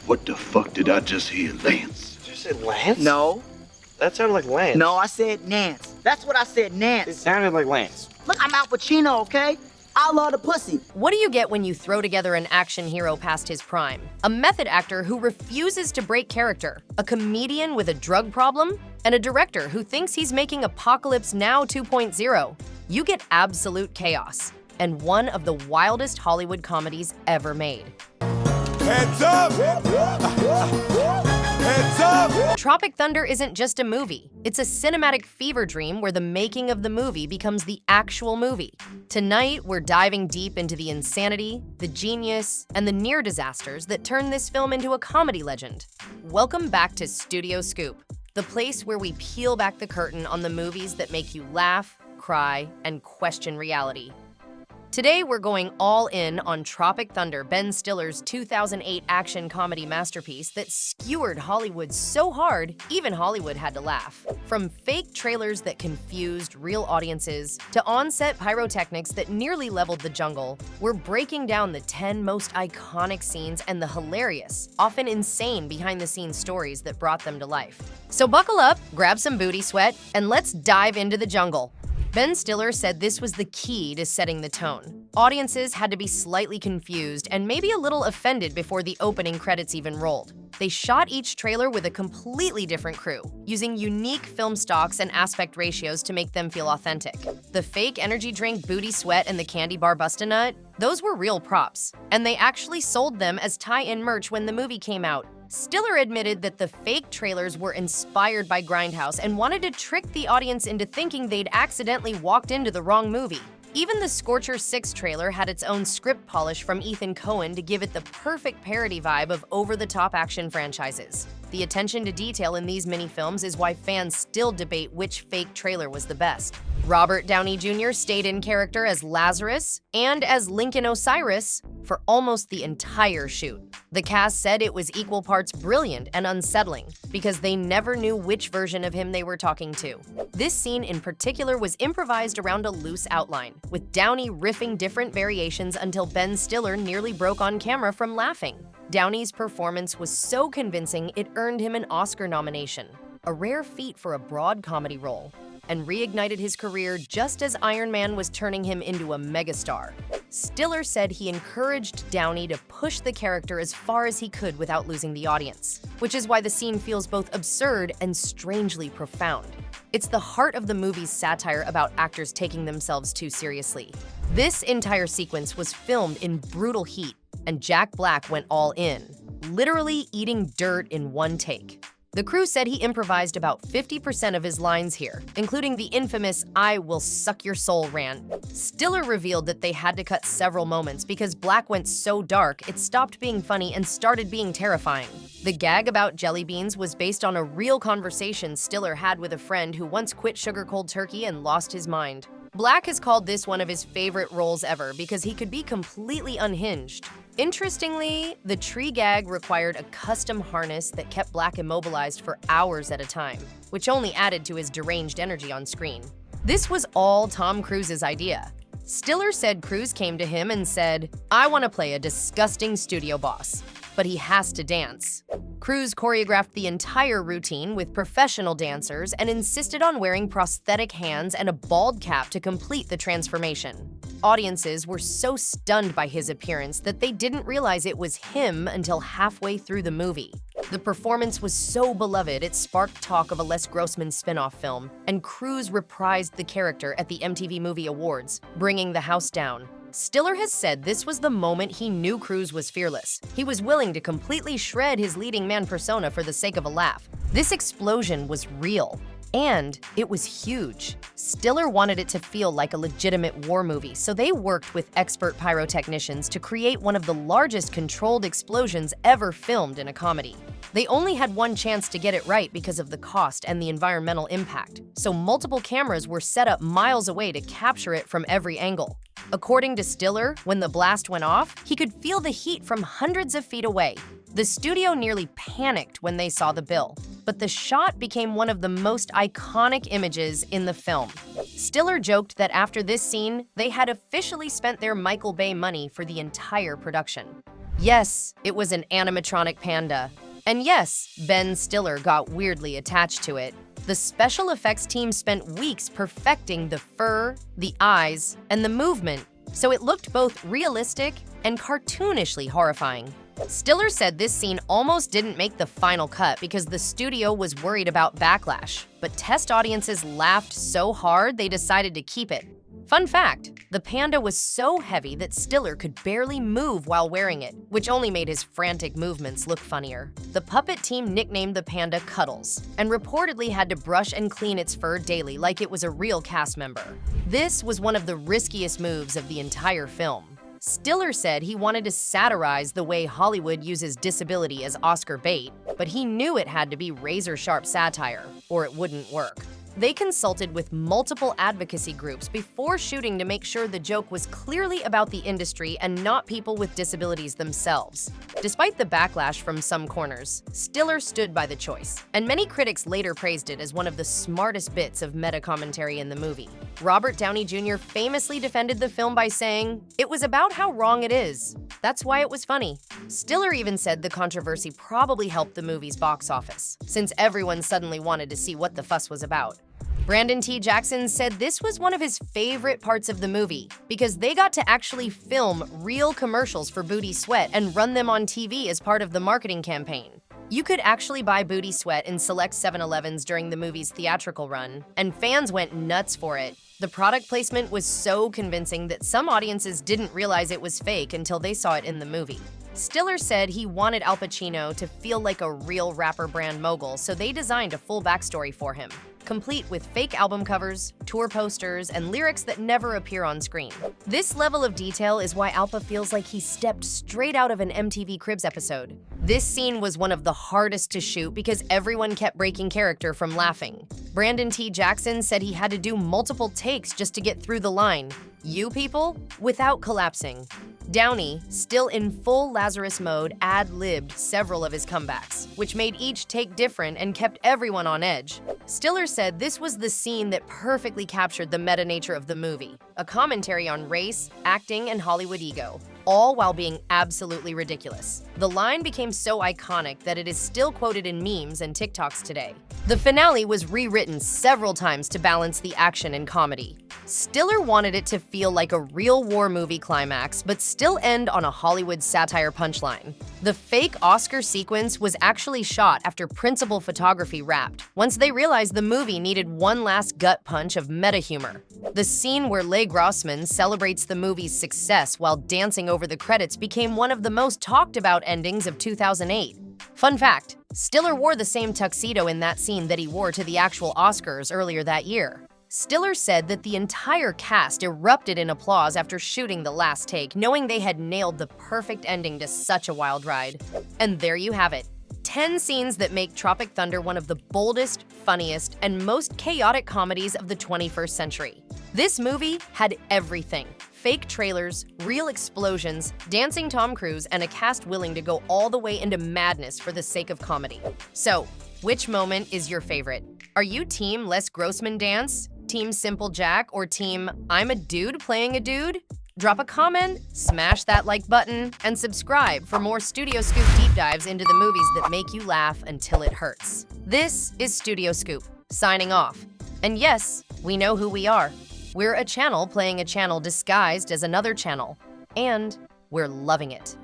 What the fuck did I just hear, Lance? Did you say Lance? No. That sounded like Lance. No, I said Nance. That's what I said, It Nance. sounded like Lance. Look, I'm Al Pacino, okay? I love the pussy. What do you get when you throw together an action hero past his prime? A method actor who refuses to break character, a comedian with a drug problem, and a director who thinks he's making Apocalypse Now 2.0. You get absolute chaos, and one of the wildest Hollywood comedies ever made. Heads up! Heads up! Tropic Thunder isn't just a movie. It's a cinematic fever dream where the making of the movie becomes the actual movie. Tonight, we're diving deep into the insanity, the genius, and the near disasters that turn this film into a comedy legend. Welcome back to Studio Scoop, the place where we peel back the curtain on the movies that make you laugh, cry, and question reality. Today, we're going all in on Tropic Thunder, Ben Stiller's 2008 action comedy masterpiece that skewered Hollywood so hard, even Hollywood had to laugh. From fake trailers that confused real audiences to on-set pyrotechnics that nearly leveled the jungle, we're breaking down the 10 most iconic scenes and the hilarious, often insane behind-the-scenes stories that brought them to life. So buckle up, grab some booty sweat, and let's dive into the jungle. Ben Stiller said this was the key to setting the tone. Audiences had to be slightly confused and maybe a little offended before the opening credits even rolled. They shot each trailer with a completely different crew, using unique film stocks and aspect ratios to make them feel authentic. The fake energy drink Booty Sweat and the candy bar Bust-a-Nut, those were real props, and they actually sold them as tie-in merch when the movie came out. Stiller admitted that the fake trailers were inspired by Grindhouse and wanted to trick the audience into thinking they'd accidentally walked into the wrong movie. Even the Scorcher 6 trailer had its own script polish from Ethan Coen to give it the perfect parody vibe of over-the-top action franchises. The attention to detail in these mini-films is why fans still debate which fake trailer was the best. Robert Downey Jr. stayed in character as Lazarus and as Lincoln Osiris for almost the entire shoot. The cast said it was equal parts brilliant and unsettling because they never knew which version of him they were talking to. This scene in particular was improvised around a loose outline, with Downey riffing different variations until Ben Stiller nearly broke on camera from laughing. Downey's performance was so convincing it earned him an Oscar nomination, a rare feat for a broad comedy role, and reignited his career just as Iron Man was turning him into a megastar. Stiller said he encouraged Downey to push the character as far as he could without losing the audience, which is why the scene feels both absurd and strangely profound. It's the heart of the movie's satire about actors taking themselves too seriously. This entire sequence was filmed in brutal heat, and Jack Black went all in, literally eating dirt in one take. The crew said he improvised about 50% of his lines here, including the infamous "I will suck your soul" rant. Stiller revealed that they had to cut several moments because Black went so dark it stopped being funny and started being terrifying. The gag about jelly beans was based on a real conversation Stiller had with a friend who once quit sugar cold turkey and lost his mind. Black has called this one of his favorite roles ever because he could be completely unhinged. Interestingly, the tree gag required a custom harness that kept Black immobilized for hours at a time, which only added to his deranged energy on screen. This was all Tom Cruise's idea. Stiller said Cruise came to him and said, "I want to play a disgusting studio boss, but he has to dance." Cruise choreographed the entire routine with professional dancers and insisted on wearing prosthetic hands and a bald cap to complete the transformation. Audiences were so stunned by his appearance that they didn't realize it was him until halfway through the movie. The performance was so beloved it sparked talk of a Les Grossman spin-off film, and Cruise reprised the character at the MTV Movie Awards, bringing the house down. Stiller has said this was the moment he knew Cruise was fearless. He was willing to completely shred his leading man persona for the sake of a laugh. This explosion was real. And it was huge. Stiller wanted it to feel like a legitimate war movie, so they worked with expert pyrotechnicians to create one of the largest controlled explosions ever filmed in a comedy. They only had one chance to get it right because of the cost and the environmental impact, so multiple cameras were set up miles away to capture it from every angle. According to Stiller, when the blast went off, he could feel the heat from hundreds of feet away. The studio nearly panicked when they saw the bill, but the shot became one of the most iconic images in the film. Stiller joked that after this scene, they had officially spent their Michael Bay money for the entire production. Yes, it was an animatronic panda. And yes, Ben Stiller got weirdly attached to it. The special effects team spent weeks perfecting the fur, the eyes, and the movement, so it looked both realistic and cartoonishly horrifying. Stiller said this scene almost didn't make the final cut because the studio was worried about backlash, but test audiences laughed so hard they decided to keep it. Fun fact, the panda was so heavy that Stiller could barely move while wearing it, which only made his frantic movements look funnier. The puppet team nicknamed the panda Cuddles, and reportedly had to brush and clean its fur daily like it was a real cast member. This was one of the riskiest moves of the entire film. Stiller said he wanted to satirize the way Hollywood uses disability as Oscar bait, but he knew it had to be razor-sharp satire, or it wouldn't work. They consulted with multiple advocacy groups before shooting to make sure the joke was clearly about the industry and not people with disabilities themselves. Despite the backlash from some corners, Stiller stood by the choice, and many critics later praised it as one of the smartest bits of meta-commentary in the movie. Robert Downey Jr. famously defended the film by saying, "It was about how wrong it is. That's why it was funny." Stiller even said the controversy probably helped the movie's box office, since everyone suddenly wanted to see what the fuss was about. Brandon T. Jackson said this was one of his favorite parts of the movie because they got to actually film real commercials for Booty Sweat and run them on TV as part of the marketing campaign. You could actually buy Booty Sweat in select 7-Elevens during the movie's theatrical run, and fans went nuts for it. The product placement was so convincing that some audiences didn't realize it was fake until they saw it in the movie. Stiller said he wanted Al Pacino to feel like a real rapper brand mogul, so they designed a full backstory for him, complete with fake album covers, tour posters, and lyrics that never appear on screen. This level of detail is why Alpa feels like he stepped straight out of an MTV Cribs episode. This scene was one of the hardest to shoot because everyone kept breaking character from laughing. Brandon T. Jackson said he had to do multiple takes just to get through the line, "You people?" without collapsing. Downey, still in full Lazarus mode, ad-libbed several of his comebacks, which made each take different and kept everyone on edge. Stiller said this was the scene that perfectly captured the meta nature of the movie, a commentary on race, acting, and Hollywood ego, all while being absolutely ridiculous. The line became so iconic that it is still quoted in memes and TikToks today. The finale was rewritten several times to balance the action and comedy. Stiller wanted it to feel like a real war movie climax, but still end on a Hollywood satire punchline. The fake Oscar sequence was actually shot after principal photography wrapped, once they realized the movie needed one last gut punch of meta humor. The scene where Leigh Grossman celebrates the movie's success while dancing over the credits became one of the most talked about endings of 2008. Fun fact, Stiller wore the same tuxedo in that scene that he wore to the actual Oscars earlier that year. Stiller said that the entire cast erupted in applause after shooting the last take, knowing they had nailed the perfect ending to such a wild ride. And there you have it. 10 scenes that make Tropic Thunder one of the boldest, funniest, and most chaotic comedies of the 21st century. This movie had everything. Fake trailers, real explosions, dancing Tom Cruise, and a cast willing to go all the way into madness for the sake of comedy. So, which moment is your favorite? Are you team Les Grossman dance, team Simple Jack, or team I'm a dude playing a dude? Drop a comment, smash that like button, and subscribe for more Studio Scoop deep dives into the movies that make you laugh until it hurts. This is Studio Scoop, signing off. And yes, we know who we are. We're a channel playing a channel disguised as another channel, and we're loving it.